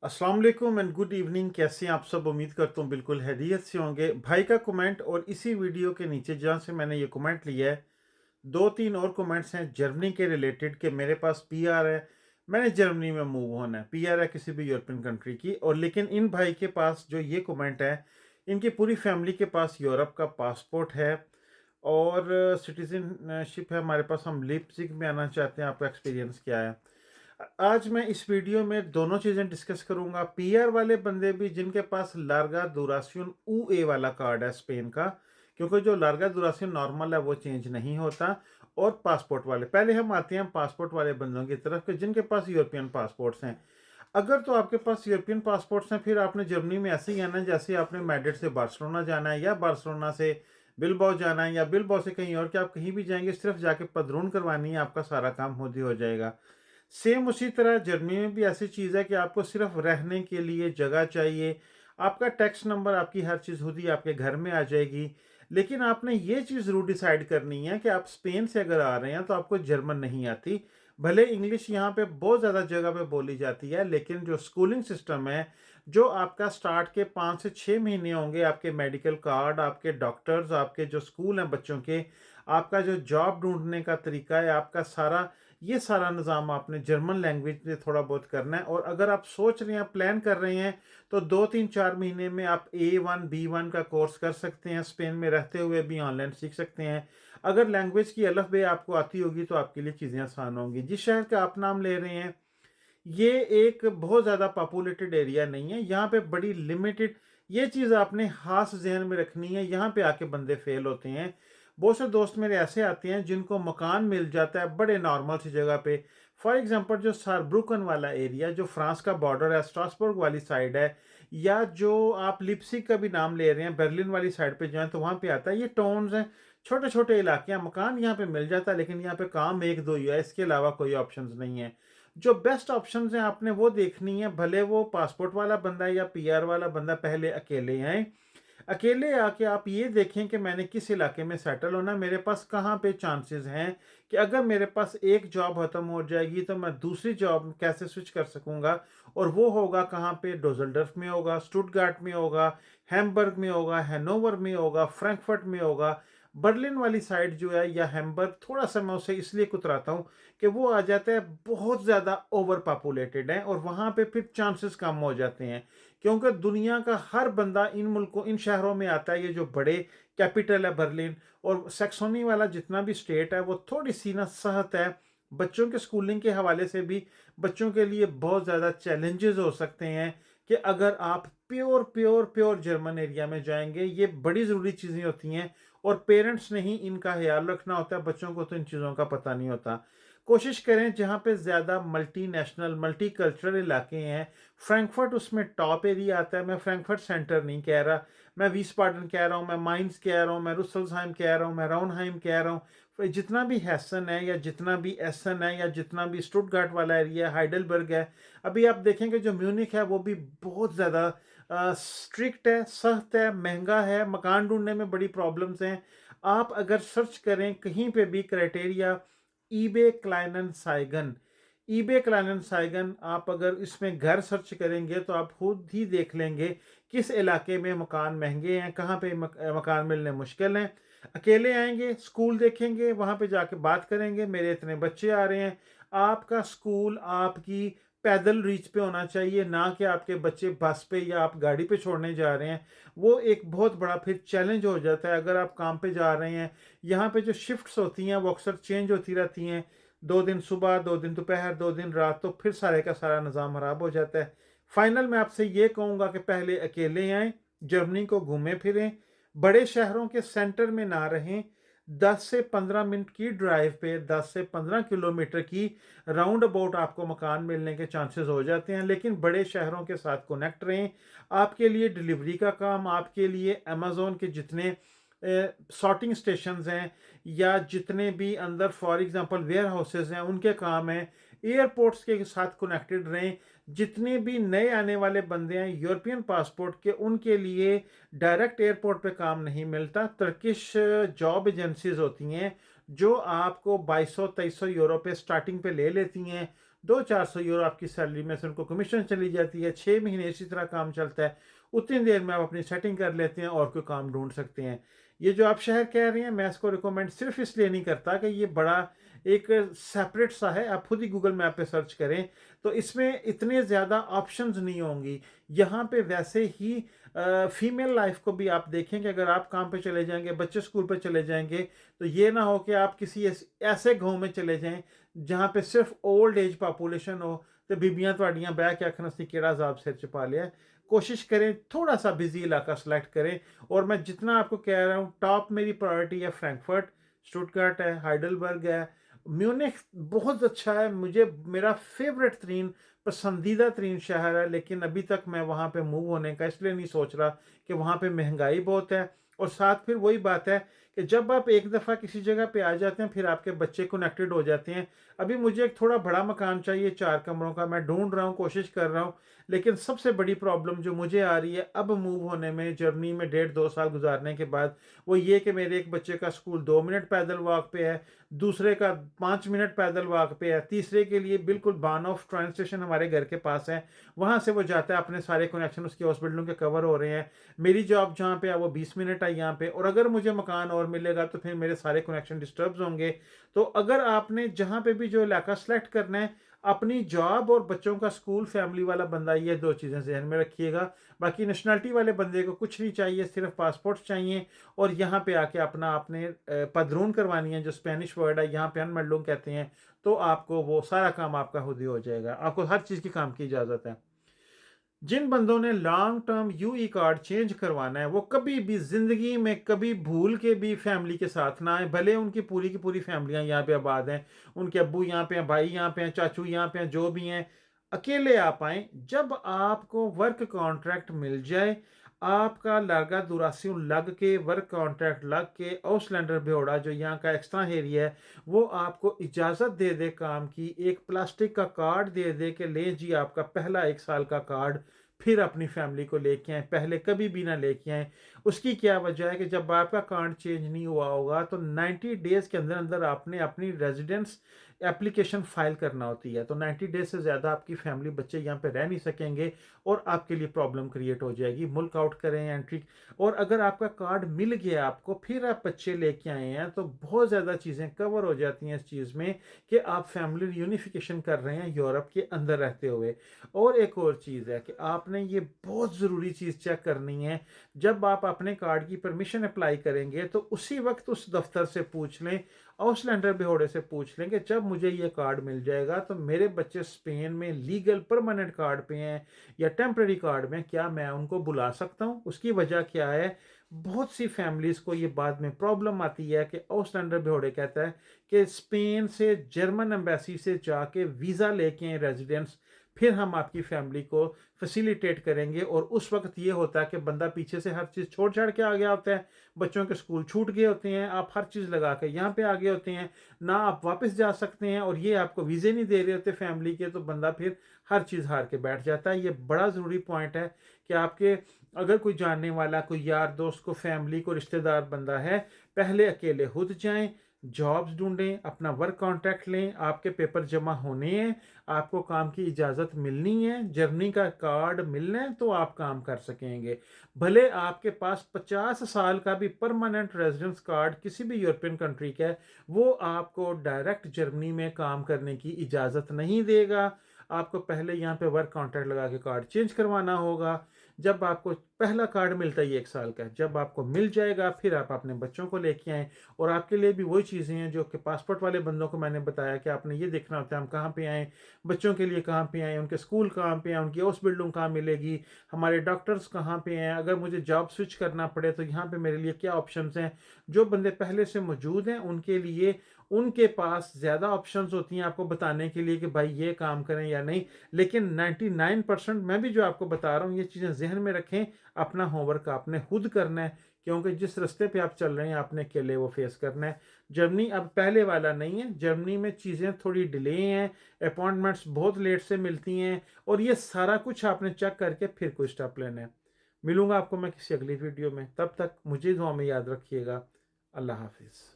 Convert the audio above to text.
अस्सलाम वालेकुम and good evening. कैसे हैं आप सब? उम्मीद करता हूँ बिल्कुल हैरियत से होंगे। भाई का कमेंट और इसी वीडियो के नीचे जहाँ से मैंने ये कमेंट लिया है, दो तीन और कमेंट्स हैं जर्मनी के रिलेटेड कि मेरे पास पीआर है, मैंने जर्मनी में मूव होना है। पीआर है किसी भी यूरोपियन कंट्री की, और लेकिन इन भाई के पास जो ये कमेंट है, इनकी पूरी फैमिली के पास यूरोप का पासपोर्ट है और सिटीजनशिप है हमारे पास। हम लिप्जिग में आना चाहते हैं। आपका एक्सपीरियंस क्या है? आज मैं इस वीडियो में दोनों चीज़ें डिस्कस करूंगा। पीआर वाले बंदे भी जिनके पास लार्गा दुरासियन यूए वाला कार्ड है स्पेन का, क्योंकि जो लार्गा दुरासियन नॉर्मल है वो चेंज नहीं होता। और पासपोर्ट वाले, पहले हम आते हैं पासपोर्ट वाले बंदों की तरफ कि जिनके पास यूरोपियन पासपोर्ट्स हैं। अगर तो आपके पास यूरोपियन पासपोर्ट्स हैं, फिर आपने जर्मनी में ऐसे ही आना है जैसे आपने मैड्रिड से बार्सिलोना जाना है या बार्सिलोना से बिलबाओ जाना है या बिलबाओ से कहीं और, कि आप कहीं भी जाएंगे सिर्फ जाके पदरून करवानी है, आपका सारा काम होती हो जाएगा। सेम उसी तरह जर्मनी में भी ऐसी चीज़ है कि आपको सिर्फ रहने के लिए जगह चाहिए। आपका टैक्स नंबर, आपकी हर चीज़ खुद ही आपके घर में आ जाएगी। लेकिन आपने ये चीज़ ज़रूर डिसाइड करनी है कि आप स्पेन से अगर आ रहे हैं तो आपको जर्मन नहीं आती। भले इंग्लिश यहाँ पे बहुत ज़्यादा जगह पे बोली जाती है, लेकिन जो स्कूलिंग सिस्टम है, जो आपका स्टार्ट के 5 से 6 महीने होंगे, आपके मेडिकल कार्ड, आपके डॉक्टर्स, आपके जो स्कूल हैं बच्चों के, आपका जो जॉब ढूंढने का तरीका है, आपका सारा ये सारा निज़ाम आपने जर्मन लैंग्वेज में थोड़ा बहुत करना है। और अगर आप सोच रहे हैं, प्लान कर रहे हैं, तो 2 3 4 महीने में आप A1 B1 का कोर्स कर सकते हैं। स्पेन में रहते हुए भी ऑनलाइन सीख सकते हैं। अगर लैंग्वेज की अलफ बे आपको आती होगी तो आपके लिए चीज़ें आसान होंगी। जिस शहर का आप नाम ले रहे हैं, ये एक बहुत ज़्यादा पॉपुलेटेड एरिया नहीं है। यहाँ पे बड़ी लिमिटेड, ये चीज़ आपने खास जहन में रखनी है। यहाँ पे आके बंदे फेल होते हैं। बहुत से दोस्त मेरे ऐसे आते हैं जिनको मकान मिल जाता है बड़े नॉर्मल सी जगह पे। फॉर एग्जांपल जो सारब्रुकन वाला एरिया, जो फ्रांस का बॉर्डर है, स्ट्रासबर्ग वाली साइड है, या जो आप लिप्सिक का भी नाम ले रहे हैं, बर्लिन वाली साइड पे जाएं तो वहाँ पे आता है। ये टाउन्स हैं, छोटे छोटे इलाके हैं, मकान यहाँ पे मिल जाता है, लेकिन यहाँ पे काम एक दो ही है, इसके अलावा कोई ऑप्शंस नहीं है। जो बेस्ट ऑप्शंस हैं आपने वो देखनी है। भले वो पासपोर्ट वाला बंदा है या पीआर वाला बंदा, पहले अकेले आए। अकेले आके आप ये देखें कि मैंने किस इलाके में सेटल होना, मेरे पास कहाँ पे चांसेस हैं कि अगर मेरे पास एक जॉब खत्म हो जाएगी तो मैं दूसरी जॉब कैसे स्विच कर सकूंगा। और वो होगा कहाँ पे? डोजल्डर्फ में होगा, स्टुटगार्ट में होगा, हैम्बर्ग में होगा, हैनोवर में होगा, फ्रैंकफर्ट में होगा। बर्लिन वाली साइड जो है या हैम्बर्ग, थोड़ा सा मैं उसे इसलिए कुतराता हूँ कि वो आ जाता है बहुत ज़्यादा ओवर पॉपुलेटेड है, और वहाँ पे फिर चांसेस कम हो जाते हैं, क्योंकि दुनिया का हर बंदा इन मुल्कों, इन शहरों में आता है। ये जो बड़े कैपिटल है बर्लिन और सैक्सोनी वाला जितना भी स्टेट है, वो थोड़ी सी ना सहत है। बच्चों के स्कूलिंग के हवाले से भी बच्चों के लिए बहुत ज़्यादा चैलेंजेस हो सकते हैं कि अगर आप pure pure pure German area में जाएंगे। ये बड़ी ज़रूरी चीज़ें होती हैं, और पेरेंट्स ने ही इनका ख्याल रखना होता है। बच्चों को तो इन चीज़ों का पता नहीं होता। कोशिश करें जहाँ पे ज़्यादा मल्टीनेशनल मल्टी कल्चरल इलाके हैं। फ्रैंकफर्ट उसमें टॉप एरिया आता है। मैं फ्रैंकफर्ट सेंटर नहीं कह रहा, मैं वीसबाडन कह रहा हूँ, मैं माइंस कह रहा हूँ, मैं रुसल्सहाइम कह रहा हूँ, मैं राउनहाइम कह रहा हूँ। जितना भी हेसन है या जितना भी एसन है या जितना भी स्टुटगार्ट वाला एरिया, हाइडलबर्ग है। अभी आप देखेंगे जो म्यूनिक है वो भी बहुत ज़्यादा स्ट्रिक्ट है, सख्त है, महंगा है, मकान ढूंढने में बड़ी प्रॉब्लम्स हैं। आप अगर सर्च करें कहीं पे भी क्राइटेरिया ईबे क्लाइनन साइगन, ईबे क्लाइनन साइगन, आप अगर इसमें घर सर्च करेंगे तो आप खुद ही देख लेंगे किस इलाके में मकान महंगे हैं, कहाँ पे मकान मिलने मुश्किल हैं। अकेले आएंगे, स्कूल देखेंगे, वहाँ पे जाके बात करेंगे, मेरे इतने बच्चे आ रहे हैं। आपका स्कूल आपकी पैदल रीच पे होना चाहिए, ना कि आपके बच्चे बस पे या आप गाड़ी पे छोड़ने जा रहे हैं। वो एक बहुत बड़ा फिर चैलेंज हो जाता है। अगर आप काम पे जा रहे हैं, यहाँ पे जो शिफ्ट्स होती हैं वो अक्सर चेंज होती रहती हैं। 2 दिन सुबह, 2 दिन दोपहर, 2 दिन रात, तो फिर सारे का सारा निज़ाम खराब हो जाता है। फाइनल मैं आपसे ये कहूँगा कि पहले अकेले आएँ, जर्मनी को घूमें फिरें, बड़े शहरों के सेंटर में ना रहें। 10 से 15 मिनट की ड्राइव पे, 10 से 15 किलोमीटर की राउंड अबाउट आपको मकान मिलने के चांसेस हो जाते हैं। लेकिन बड़े शहरों के साथ कनेक्ट रहें। आपके लिए डिलीवरी का काम, आपके लिए अमेज़ोन के जितने सॉर्टिंग स्टेशंस हैं या जितने भी अंदर फॉर एग्जांपल वेयर हाउसेज हैं, उनके काम हैं। एयरपोर्ट्स के साथ कनेक्टेड रहें। जितने भी नए आने वाले बंदे हैं यूरोपियन पासपोर्ट के, उनके लिए डायरेक्ट एयरपोर्ट पे काम नहीं मिलता। टर्किश जॉब एजेंसीज होती हैं जो आपको 2200 2300 यूरो पे स्टार्टिंग पे ले लेती हैं। 200-400 यूरो आपकी सैलरी में से उनको कमीशन चली जाती है। 6 महीने इसी तरह काम चलता है। उतनी देर में आप अपनी सेटिंग कर लेते हैं और कोई काम ढूंढ सकते हैं। ये जो आप शहर कह रहे हैं, मैं इसको रिकमेंड सिर्फ इसलिए नहीं करता कि ये बड़ा एक सेपरेट सा है। आप खुद ही गूगल मैप पे सर्च करें तो इसमें इतने ज़्यादा ऑप्शंस नहीं होंगी। यहाँ पे वैसे ही फीमेल लाइफ को भी आप देखेंगे, अगर आप काम पे चले जाएंगे, बच्चे स्कूल पे चले जाएंगे, तो ये ना हो कि आप किसी ऐसे गांव में चले जाएं जहाँ पे सिर्फ ओल्ड एज पॉपुलेशन हो तो बीबियां ਤੁਹਾਡੀਆਂ ਬਹਿ के आखना सी केड़ा जाब सिर च पा लिया। कोशिश करें थोड़ा सा बिजी इलाका सेलेक्ट करें। और मैं जितना आपको कह रहा हूँ, टॉप मेरी प्रायोरिटी है फ्रैंकफर्ट, स्टुटगार्ट है, हाइडलबर्ग है, म्यूनिख बहुत अच्छा है, मुझे मेरा फेवरेट तरीन पसंदीदा तरीन शहर है। लेकिन अभी तक मैं वहाँ पे मूव होने का इसलिए नहीं सोच रहा कि वहाँ पे महंगाई बहुत है। और साथ फिर वही बात है कि जब आप एक दफ़ा किसी जगह पे आ जाते हैं फिर आपके बच्चे कनेक्टेड हो जाते हैं। अभी मुझे एक थोड़ा बड़ा मकान चाहिए 4 कमरों का, मैं ढूंढ रहा हूँ, कोशिश कर रहा हूँ। लेकिन सबसे बड़ी प्रॉब्लम जो मुझे आ रही है अब मूव होने में, जर्मनी में 1.5-2 साल गुजारने के बाद, वो ये कि मेरे एक बच्चे का स्कूल 2 मिनट पैदल वॉक पे है, दूसरे का 5 मिनट पैदल वॉक पे है, तीसरे के लिए बिल्कुल बानऑफ ट्रेन स्टेशन हमारे घर के पास है, वहाँ से वो जाता है, अपने सारे कनेक्शन उसके हॉस्पिटलों के कवर हो रहे हैं। मेरी जॉब जहाँ पे है वो 20 मिनट है यहाँ पे, और अगर मुझे मकान और मिलेगा तो फिर मेरे सारे कनेक्शन डिस्टर्ब होंगे। तो अगर आपने जहाँ पे भी जो इलाका सेलेक्ट करना है, अपनी जॉब और बच्चों का स्कूल, फैमिली वाला बंदा, ये 2 चीज़ें जहन में रखिएगा। बाकी नेशनलिटी वाले बंदे को कुछ नहीं चाहिए, सिर्फ पासपोर्ट चाहिए और यहाँ पे आके अपना आपने पदरून करवानी है, जो स्पेनिश वर्ड है यहाँ पे अनमेल्ड लोग कहते हैं। तो आपको वो सारा काम आपका खुद ही हो जाएगा, आपको हर चीज़ की काम की इजाज़त है। जिन बंदों ने लॉन्ग टर्म यूई कार्ड चेंज करवाना है वो कभी भी ज़िंदगी में कभी भूल के भी फैमिली के साथ ना आए, भले उनकी पूरी की पूरी फैमिलियाँ यहाँ पे आबाद हैं, उनके अब्बू यहाँ पे हैं, भाई यहाँ पे हैं, चाचू यहाँ पे हैं, जो भी हैं, अकेले आप आए। जब आपको वर्क कॉन्ट्रैक्ट मिल जाए, आपका लागा दुरासियों लग के, वर्क कॉन्ट्रैक्ट लग के, औसलैंडर बेहोड़ा जो यहाँ का एक्स्ट्रा एरिया है वो आपको इजाज़त दे दे काम की, एक प्लास्टिक का कार्ड दे दे के ले जी आपका पहला 1 साल का कार्ड, फिर अपनी फैमिली को लेके आए, पहले कभी भी ना लेके आए। उसकी क्या वजह है कि जब आपका कार्ड चेंज नहीं हुआ होगा तो 90 डेज़ के अंदर अंदर आपने अपनी रेजिडेंस एप्लीकेशन फाइल करना होती है। तो 90 डेज से ज़्यादा आपकी फैमिली, बच्चे यहाँ पे रह नहीं सकेंगे और आपके लिए प्रॉब्लम क्रिएट हो जाएगी। मुल्क आउट करें एंट्री। और अगर आपका कार्ड मिल गया आपको, फिर आप बच्चे लेके आए हैं, तो बहुत ज़्यादा चीज़ें कवर हो जाती हैं इस चीज़ में कि आप फैमिली यूनिफिकेशन कर रहे हैं यूरोप के अंदर रहते हुए। और एक और चीज़ है कि आपने ये बहुत ज़रूरी चीज़ चेक करनी है, जब आप अपने कार्ड की परमिशन अप्लाई करेंगे तो उसी वक्त उस दफ्तर से पूछ लें, ऑसलैंडर बेहोड़े से पूछ लें कि जब मुझे ये कार्ड मिल जाएगा तो मेरे बच्चे स्पेन में लीगल परमानेंट कार्ड पे हैं या टेम्पररी कार्ड में, क्या मैं उनको बुला सकता हूँ? उसकी वजह क्या है? बहुत सी फैमिलीज़ को ये बाद में प्रॉब्लम आती है कि ऑसलैंडर बेहोड़े कहता है कि स्पेन से जर्मन एम्बेसी से जाके वीज़ा लेके आए रेजिडेंस, फिर हम आपकी फैमिली को फैसिलिटेट करेंगे। और उस वक्त ये होता है कि बंदा पीछे से हर चीज़ छोड़ छाड़ के आ गया होता है, बच्चों के स्कूल छूट गए होते हैं, आप हर चीज़ लगा के यहाँ पे आ गए होते हैं, ना आप वापस जा सकते हैं और ये आपको वीज़े नहीं दे रहे होते फैमिली के, तो बंदा फिर हर चीज़ हार के बैठ जाता है। ये बड़ा ज़रूरी पॉइंट है कि आपके अगर कोई जानने वाला, कोई यार दोस्त को, फैमिली को, रिश्तेदार बंदा है, पहले अकेले खुद जाएं, जॉब्स ढूंढें, अपना वर्क कॉन्ट्रैक्ट लें, आपके पेपर जमा होने हैं, आपको काम की इजाज़त मिलनी है, जर्मनी का कार्ड मिलना है तो आप काम कर सकेंगे। भले आपके पास 50 साल का भी परमानेंट रेजिडेंस कार्ड किसी भी यूरोपियन कंट्री का है, वो आपको डायरेक्ट जर्मनी में काम करने की इजाज़त नहीं देगा। आपको पहले यहाँ पे वर्क कॉन्ट्रैक्ट लगा के कार्ड चेंज करवाना होगा। जब आपको पहला कार्ड मिलता है 1 साल का, जब आपको मिल जाएगा फिर आप अपने बच्चों को लेके आएँ। और आपके लिए भी वही चीज़ें हैं जो कि पासपोर्ट वाले बंदों को मैंने बताया कि आपने ये देखना होता है हम कहाँ पे आएँ, बच्चों के लिए कहाँ पे आएँ, उनके स्कूल कहाँ पे आएँ, उनकी हाउस बिल्डिंग कहाँ मिलेगी, हमारे डॉक्टर्स कहाँ पे हैं, अगर मुझे जॉब स्विच करना पड़े तो यहाँ पे मेरे लिए क्या ऑप्शंस हैं। जो बंदे पहले से मौजूद हैं उनके लिए उनके पास ज़्यादा ऑप्शंस होती हैं आपको बताने के लिए कि भाई ये काम करें या नहीं। लेकिन 99% मैं भी जो आपको बता रहा हूँ ये चीज़ें जहन में रखें, अपना होमवर्क आपने खुद करना है, क्योंकि जिस रास्ते पे आप चल रहे हैं आपने अकेले वो फेस करना है। जर्मनी अब पहले वाला नहीं है, जर्मनी में चीज़ें थोड़ी डिले हैं, अपॉइंटमेंट्स बहुत लेट से मिलती हैं, और ये सारा कुछ आपने चेक करके फिर कोई स्टेप लेना है। मिलूंगा आपको मैं किसी अगली वीडियो में, तब तक मुझे दुआ में याद रखिएगा। अल्लाह हाफिज़।